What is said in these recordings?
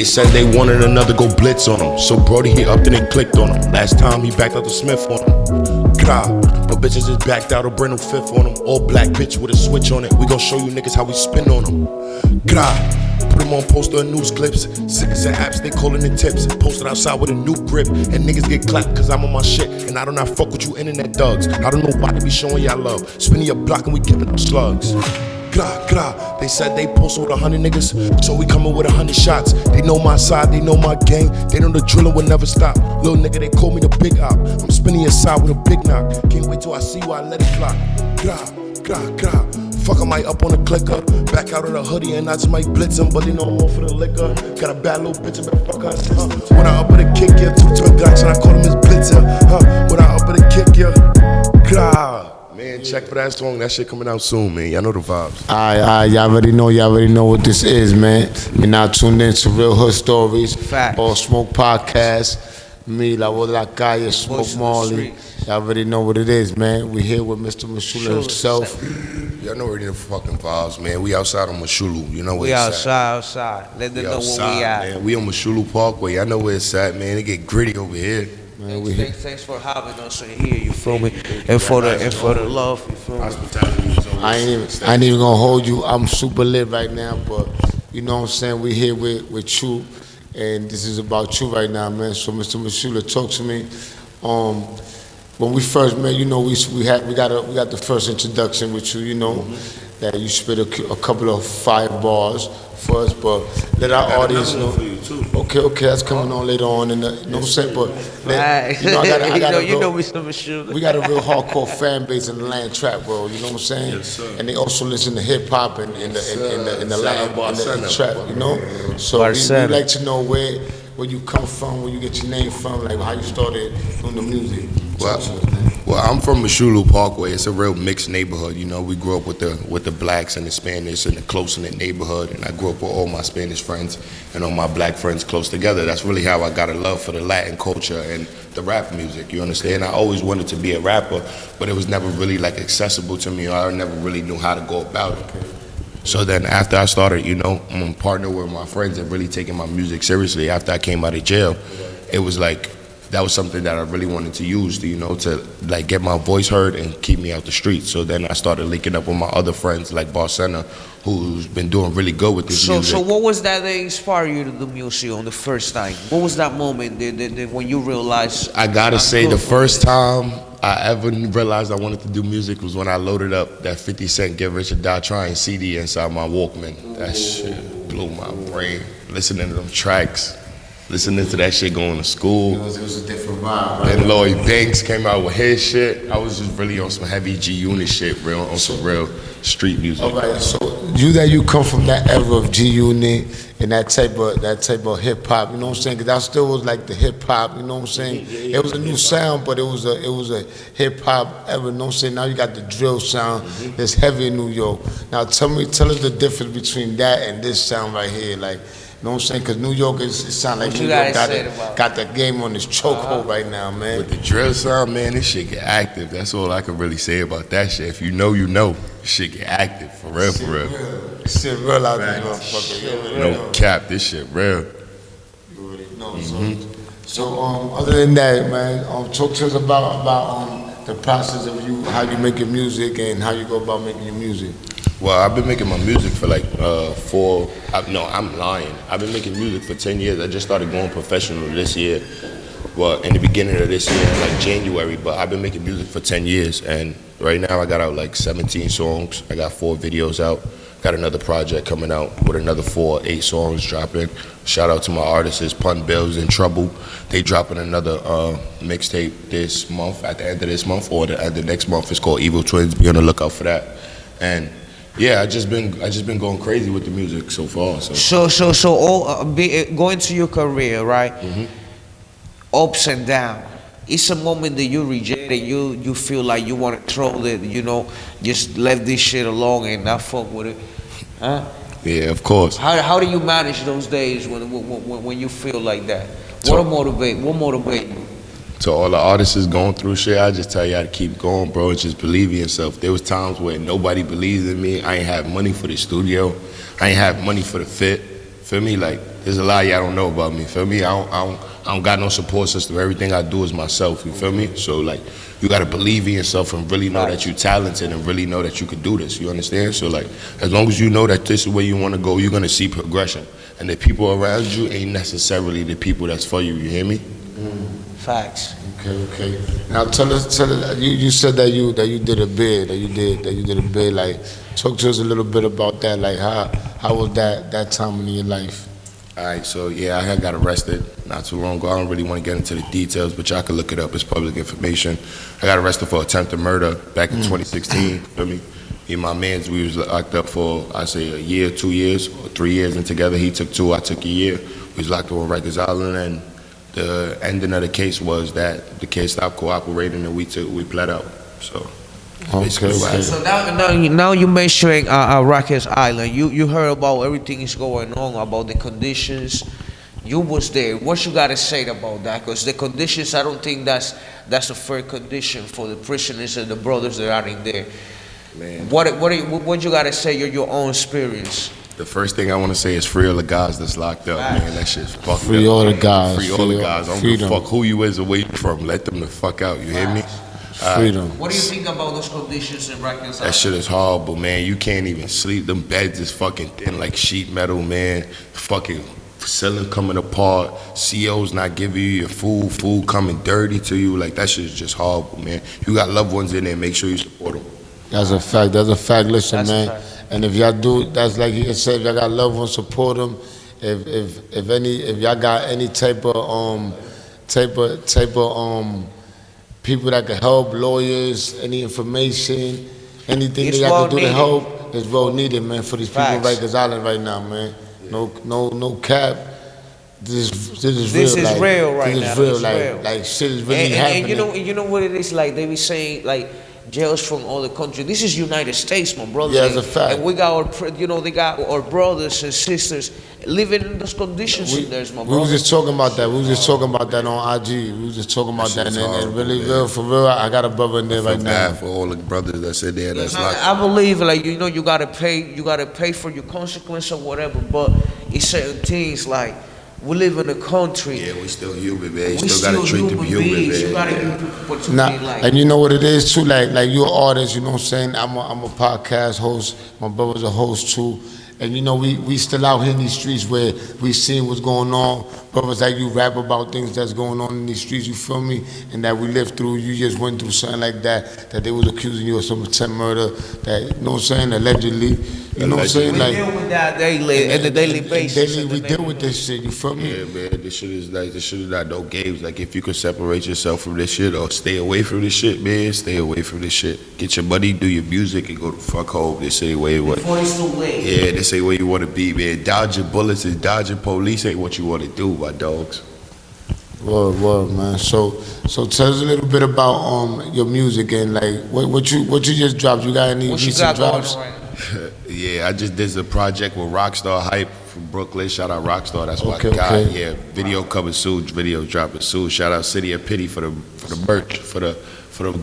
They said they wanted another go blitz on him, so Brody he upped and they clicked on him. Last time he backed out the Smith on him. God, but bitches just backed out a brand new fifth on him. All black bitch with a switch on it. We gon' show you niggas how we spin on them. God. Put them on poster and news clips. Sickers and apps, they calling it tips. Posted outside with a new grip. And niggas get clapped cause I'm on my shit. And I do not fuck with you internet thugs. I don't know why they be showing y'all love. Spinning your block and we giving them slugs. Glah, glah. They said they posted with 100 niggas. So we coming with 100 shots. They know my side, they know my gang. They know the drilling will never stop. Little nigga, they call me the big op. I'm spinning your side with a big knock. Can't wait till I see you, I let it fly. Glah, glah, glah. Fuck, I might up on the clicker. Back out of the hoodie and I just might blitz him. But they know I'm off for the liquor. Got a bad little bitch, I better fuck her. When I up with a kick, yeah, 2 twin guys and I call him his blitzer. When I up with a kick, yeah. God. Man, check for that song. That shit coming out soon, man. Y'all know the vibes. Y'all already know what this is, man. You're now tuned in to Real Hood Stories. Facts. All Smoke Podcast. Me, La Voz de la Calle, Smoke Marley. Y'all already know what it is, man. We here with Mr. Mushlulo himself. Y'all know already the fucking vibes, man. We outside on mushlulo. You know where we it's outside. Let them know where we at. Man. We on Mushlulo Parkway. I know where it's at, man. It get gritty over here. Man, thanks for having us here. You feel me? And for the love. You feel me? I ain't even gonna hold you. I'm super lit right now, but you know what I'm saying. We here with you, and this is about you right now, man. So, Mr. Mushlulo, talk to me. When we first met, you know, we got the first introduction with you, you know, that you spit a couple of fire bars for us, but let our audience know. Okay, that's coming on later on, and you know what I'm saying. But we got a real hardcore fan base in the Latin trap world, you know what I'm saying? Yes, sir. And they also listen to hip hop and in the Latin trap, you know. So we like to know where you come from, where you get your name from, like how you started doing the music. Well, I'm from Mushlulo Parkway. It's a real mixed neighborhood. You know, we grew up with the blacks and the Spanish and the close-knit neighborhood, and I grew up with all my Spanish friends and all my black friends close together. That's really how I got a love for the Latin culture and the rap music. You understand? I always wanted to be a rapper, but it was never really like accessible to me, or I never really knew how to go about it. So then after I started, you know, I'm partnered with my friends and really taking my music seriously. After I came out of jail, it was like, that was something that I really wanted to use, you know, to like get my voice heard and keep me out the streets. So then I started linking up with my other friends like Barcena, who's been doing really good with this music. So what was that inspired you to do music on the first time? What was that moment when you realized? I gotta say, the first time I ever realized I wanted to do music was when I loaded up that 50 Cent Get Rich or Die Trying CD inside my Walkman. That shit blew my brain. Listening to them tracks. Listening to that shit going to school. It was a different vibe, right? Then Lloyd Banks came out with his shit. I was just really on some heavy G-Unit shit, on some real street music. All right, so you come from that era of G-Unit and that type of hip hop, you know what I'm saying? Because that still was like the hip hop, you know what I'm saying? It was a new sound, but it was a hip hop era, you know what I'm saying? Now you got the drill sound that's heavy in New York. Now tell us the difference between that and this sound right here, like. You know what I'm saying? Because New York it sounds like New York got that game on its chokehold right now, man. With the drill sound, man, this shit get active. That's all I can really say about that shit. If you know, you know. This shit get active, for real, for real. This shit real out there, motherfucker. No cap, this shit real. You already know. So other than that, man, talk to us about the process of how you make your music and how you go about making your music. Well, I've been making my music for like I'm lying. I've been making music for 10 years. I just started going professional this year. Well, in the beginning of this year, like January, but I've been making music for 10 years. And right now I got out like 17 songs. I got 4 videos out. Got another project coming out with another 8 songs dropping. Shout out to my artists, Pun Bills and Trouble. They dropping another mixtape this month, at the end of this month, or the end of next month. It's called Evil Twins. Be on the lookout for that. And yeah, I just been going crazy with the music so far. So going to your career, right? Ups and downs. It's a moment that you reject it. You feel like you want to throw it. You know, just left this shit alone and not fuck with it, huh? Yeah, of course. How do you manage those days when you feel like that? What motivate you? To all the artists going through shit, I just tell y'all to keep going, bro, and just believe in yourself. There was times where nobody believed in me. I ain't have money for the studio. I ain't have money for the fit. Feel me? Like, there's a lot y'all don't know about me. Feel me? I don't got no support system. Everything I do is myself. You feel me? So like, you gotta believe in yourself and really know that you're talented and really know that you can do this. You understand? So like, as long as you know that this is where you want to go, you're gonna see progression. And the people around you ain't necessarily the people that's for you. You hear me? Facts. Okay. Now tell us. You said that you did a bid. That you did a bid. Like, talk to us a little bit about that. Like, how was that time in your life? All right, so yeah, I had got arrested not too long ago. I don't really want to get into the details, but y'all can look it up. It's public information. I got arrested for attempted murder back in 2016. Feel me? Me and my mans, we was locked up for, I say, a year, 2 years, or 3 years, and together he took 2, I took a year. We was locked up on Rikers Island, and the ending of the case was that the case stopped cooperating, and we pled out. So. Okay. So now you mentioning Rikers Island. You heard about everything is going on, about the conditions. You was there. What you gotta say about that? Because the conditions, I don't think that's a fair condition for the prisoners and the brothers that are in there. Man. What you gotta say? Your own experience. The first thing I want to say is free all the guys that's locked up, man. That shit's fucked up. Free all the guys. Free all the guys. I don't give a fuck who you is or where you from. Let them the fuck out. You hear me? Freedom. What do you think about those conditions in Rikers Island? That shit is horrible, man. You can't even sleep. Them beds is fucking thin like sheet metal, man. Fucking ceiling coming apart. CO's not giving you your food coming dirty to you. Like, that shit is just horrible, man. You got loved ones in there, make sure you support them. That's a fact. Listen, man. And if y'all do, that's like you said, if y'all got loved ones, support them. If y'all got any type of people that can help, lawyers, any information, anything that y'all can do to help, is well needed, man, for these people in Rikers Island right now, man. No cap. This is real. This is real right now. This is real. Like shit is really happening. And you know what it is like. They be saying like jails from all the country. This is United States, my brother. Yeah, it's a fact. And we got they got our brothers and sisters living in those conditions in there, my brother. We was just talking about that. We was just talking about that on IG. We was just talking about that. And really, real, for real, I got a brother in there right now. For all the brothers that's in there, that's like. I believe, like, you gotta pay for your consequence or whatever. But it's certain things like. We live in a country. Yeah, we still human, man. You still gotta treat them human, man. You gotta give what you mean, like. And you know what it is too, like you're an artist, you know what I'm saying? I'm a podcast host. My brother's a host too. And you know, we still out here in these streets where we seeing what's going on. Brothers like you rap about things that's going on in these streets, you feel me? And that we lived through, you just went through something like that they was accusing you of some attempt murder, that, you know what I'm saying, allegedly. You know what I'm saying? We deal with that daily, on a daily basis. We deal with this shit, you feel me? Yeah, man, this shit is not no games. Like, if you could separate yourself from this shit or stay away from this shit, man, stay away from this shit. Get your money, do your music, and go the fuck home. This ain't where you want. Before it's too late. Yeah, this ain't where you want to be, man. Dodging bullets and dodging police ain't what you want to do, my dogs. Word, man. So tell us a little bit about your music and like what you just dropped. You got any recent drops? Yeah, I just did a project with Rockstar Hype from Brooklyn. Shout out Rockstar, that's what I got. Okay. Yeah, video coming soon, video dropping soon. Shout out City of Pity for the merch, for the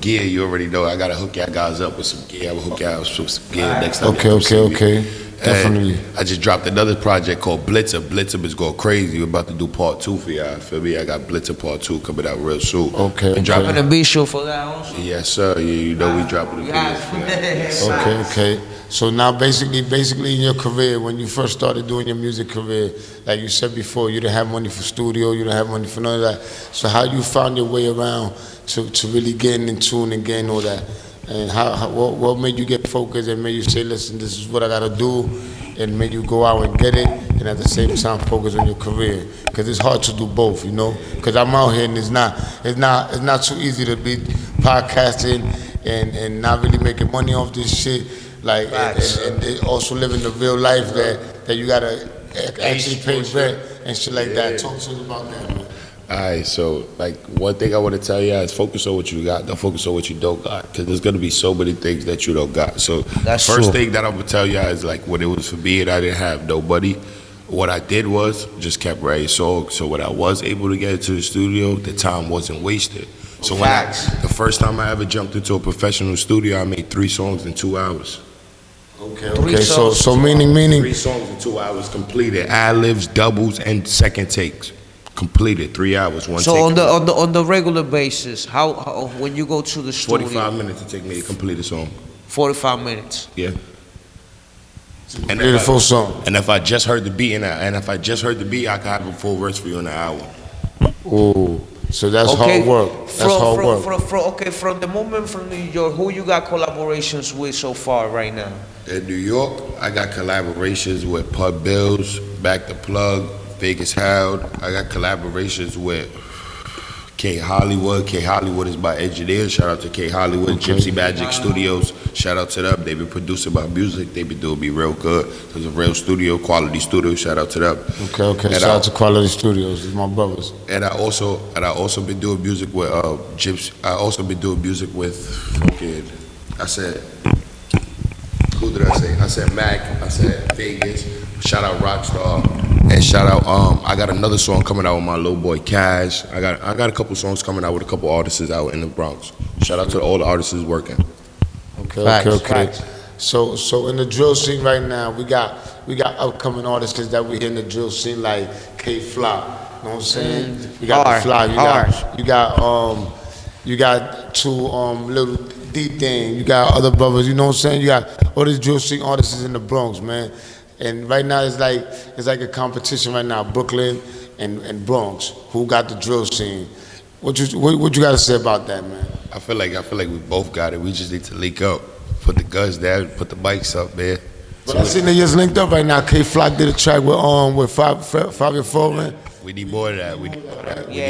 gear. You already know I gotta hook y'all guys up with some gear. I will hook y'all up with some gear next time. Okay. Definitely. And I just dropped another project called Blitzer. Blitzer is going crazy. We're about to do part 2 for y'all. Feel me? I got Blitzer part 2 coming out real soon. Okay. Dropping a beat show for that also? Yes, sir. Yeah, you know we dropping the beat for that. Okay. So now basically in your career, when you first started doing your music career, like you said before, you didn't have money for studio, you didn't have money for none of that. So how you found your way around to really getting in tune and getting all that? And what made you get focused and made you say, listen, this is what I gotta do, and made you go out and get it, and at the same time focus on your career? Because it's hard to do both, you know. Because I'm out here and it's not too easy to be podcasting and not really making money off this shit. Like and also living the real life that you gotta actually pay rent and shit like that. Talk to us about that, man. Alright, so like one thing I want to tell you is focus on what you got, don't focus on what you don't got, because there's gonna be so many things that you don't got. So the first thing that I'm gonna tell you is, like, when it was for me and I didn't have nobody, what I did was just kept writing songs. So when I was able to get into the studio, the time wasn't wasted. So the first time I ever jumped into a professional studio, I made 3 songs in 2 hours. Okay. So meaning. 3 songs in 2 hours completed. Ad-libs, doubles, and second takes. Completed. 3 hours, one So take. on the regular basis, how when you go to the studio? 45 minutes to take me to complete a song. 45 minutes. Yeah. And Complete a full song. And if I just heard the beat, I could have a full verse for you in an hour. Ooh. So that's hard work. From the moment from New York, who you got collaborations with so far right now? In New York, I got collaborations with Pub Bills, Back the Plug, Vegas Howd. I got collaborations with K Hollywood. K Hollywood is by engineers. Shout out to K Hollywood, Gypsy Magic Studios. Shout out to them. They been producing my music. They been doing me real good. It's a real studio, quality studio. Shout out to them. Okay. And shout out to Quality Studios. These my brothers. And I also been doing music with Gypsy. I also been doing music with who did I say? I said Mac. I said Vegas. Shout out Rockstar. And shout out, I got another song coming out with my little boy Cash. I got a couple songs coming out with a couple artists out in the Bronx. Shout out to all the artists working. Okay. So in the drill scene right now, we got upcoming artists that we hear in the drill scene like K Fly. You know what I'm saying? You got the Fly. You got two little D thing. You got other brothers. You know what I'm saying? You got all these drill scene artists in the Bronx, man. And right now it's like a competition right now, Brooklyn and Bronx. Who got the drill scene? What you got to say about that, man? I feel like we both got it. We just need to link up, put the guns down, put the bikes up, man. But I seen they just linked up right now. K Flock did a track with Fabio Foreman. We need more of that. We need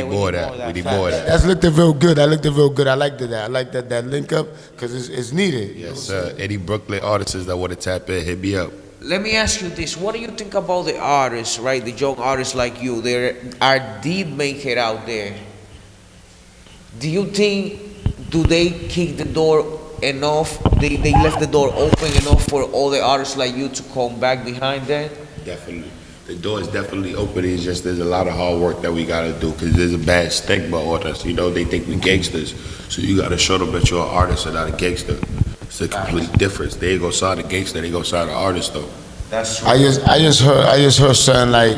more of that. That's looking real good. I liked that. I like that link up because it's needed. Yes, sir. Any Brooklyn artists that want to tap in, hit me up. Let me ask you this: what do you think about the artists, right? The young artists like you, did make it out there. Do you think they kick the door enough? They left the door open enough for all the artists like you to come back behind that? Definitely. The door is definitely open. It's just there's a lot of hard work that we gotta do because there's a bad stigma on us. You know, they think we gangsters, so you gotta show them that you're an artist and not a gangster. It's a complete difference. They ain't gonna sign a gangster. They gonna sign an artist though. That's true. I just heard something like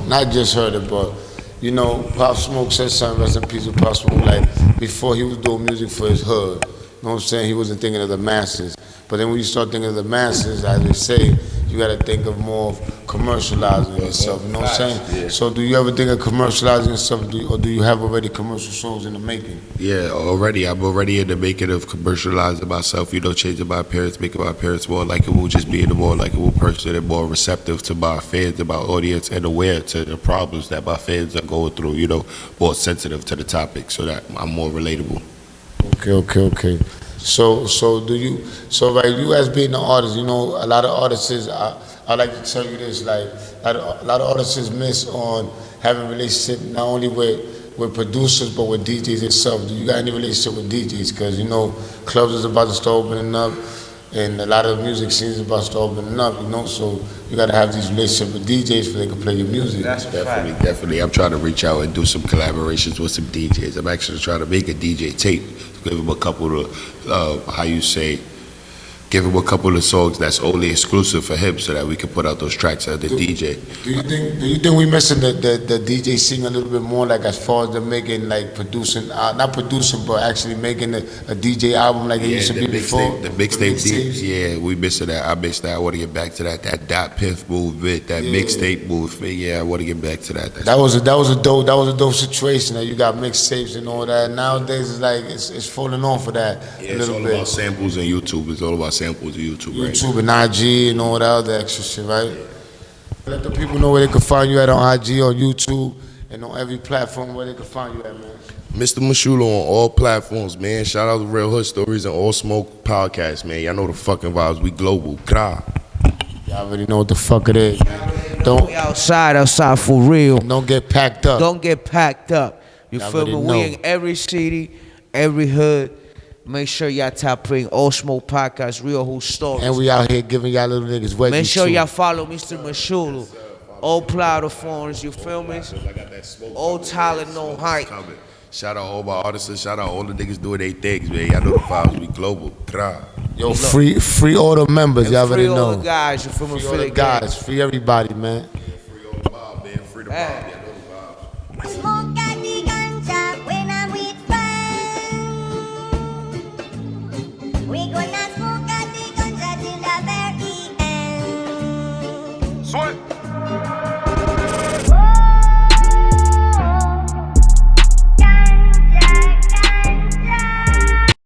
not just heard it, but you know, Pop Smoke said something. Rest in peace with Pop Smoke. Like before, he was doing music for his hood. You know what I'm saying? He wasn't thinking of the masses. But then when you start thinking of the masses, as they say, you got to think of more of commercializing yourself. You know what I'm saying? Yeah. So do you ever think of commercializing yourself, or do you have already commercial songs in the making? Yeah, already. I'm already in the making of commercializing myself. You know, changing my appearance, making my appearance more likable, just being a more likable person and more receptive to my fans and my audience and aware to the problems that my fans are going through. You know, more sensitive to the topic so that I'm more relatable. Okay. So right, you as being an artist, you know, a lot of artists, I like to tell you this, like a lot of artists miss on having a relationship not only with producers but with DJs itself. Do you got any relationship with DJs? Because you know, clubs is about to start opening up, and a lot of music scenes is about to start opening up. You know, so you got to have these relationships with DJs so they can play your music. That's definitely. I'm trying to reach out and do some collaborations with some DJs. I'm actually trying to make a DJ tape. Give him a couple of, give him a couple of songs that's only exclusive for him so that we can put out those tracks as the DJ. Do you think we missing the DJ scene a little bit more, like as far as them making, like producing, not producing, but actually making a DJ album like it used to be before? The mixtape, yeah, we missing that. I miss that. I want to get back to that dot piff movement, that mixtape movement. Yeah, I want to get back to that. That was a dope situation that you got mixtapes and all that. Nowadays it's like it's falling off of that a little bit. It's all about samples and YouTube. It's all about samples and YouTube, right? And IG and all that other extra shit, right? Yeah. Let the people know where they can find you at on IG, on YouTube, and on every platform where they can find you at, man. Mr. Mushlulo on all platforms, man. Shout out to Real Hood Stories and All Smoke Podcast, man. Y'all know the fucking vibes. We global. Kra. Y'all already know what the fuck it is, man. Don't we outside for real. Don't get packed up. You feel me? We in every city, every hood. Make sure y'all tap in All Smoke Podcast, Real Hood Stories. And we out here giving y'all little niggas wedgies. Make sure y'all follow Mr. Mushlulo. All platforms, you feel me? All talent, no hype. Shout out all my artists, shout out all the niggas doing their things, man. Y'all know the vibes, we global. Kra. Yo, free all the members. Y'all already Free all know. the guys. You feel me? Free all Free the the gang. guys. Free everybody, man. Free all the vibe, man. Free the vibe. Hey. Yeah, know the vibes. Smoke at the ganja when I'm with friends. We gonna smoke at the ganja till the very end. Sweat.